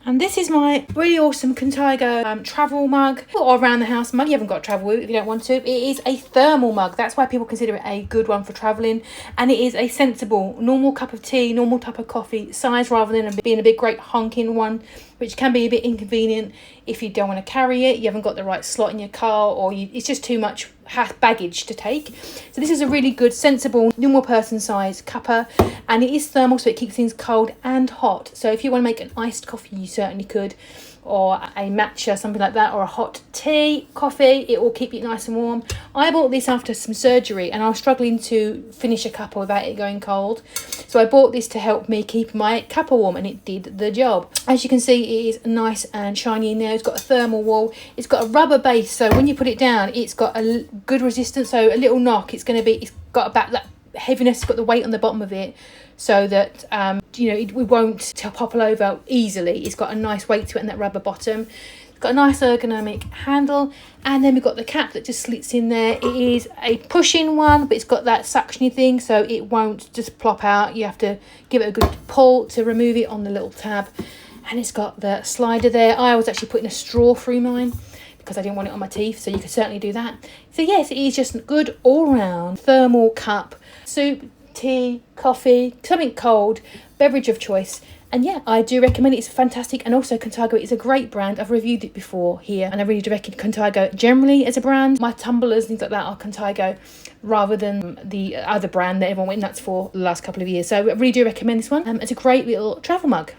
And this is my really awesome Contigo travel mug, or around the house mug. You haven't got to travel with it if you don't want to. It is a thermal mug. That's why people consider it a good one for travelling. And it is a sensible, normal cup of tea, normal type of coffee size, rather than being a big, great honking one, which can be a bit inconvenient if you don't want to carry it. You haven't got the right slot in your car, or it's just too much baggage to take. So this is a really good, sensible, normal person size cuppa, and it is thermal, so it keeps things cold and hot. So if you want to make an iced coffee, you certainly could, or a matcha, something like that, or a hot tea, coffee. It will keep you nice and warm. I bought this after some surgery, and I was struggling to finish a cuppa without it going cold. So I bought this to help me keep my cuppa warm, and it did the job. As you can see, it is nice and shiny in there. It's got a thermal wall. It's got a rubber base, so when you put it down, it's got a good resistance. So a little knock, it's got about that heaviness. It's got the weight on the bottom of it, so that it won't topple over easily. It's got a nice weight to it, and that rubber bottom. It's got a nice ergonomic handle, and then we've got the cap that just slits in there. It is a push-in one, but it's got that suctiony thing, so it won't just plop out. You have to give it a good pull to remove it on the little tab. And it's got the slider there. I was actually putting a straw through mine because I didn't want it on my teeth, so you could certainly do that. So yes, it is just good all-round thermal cup, soup, tea, coffee, something cold, beverage of choice. And yeah, I do recommend it. It's fantastic. And also Contigo is a great brand. I've reviewed it before here, and I really do recommend Contigo generally as a brand. My tumblers, things like that, are Contigo rather than the other brand that everyone went nuts for the last couple of years. So I really do recommend this one. It's a great little travel mug.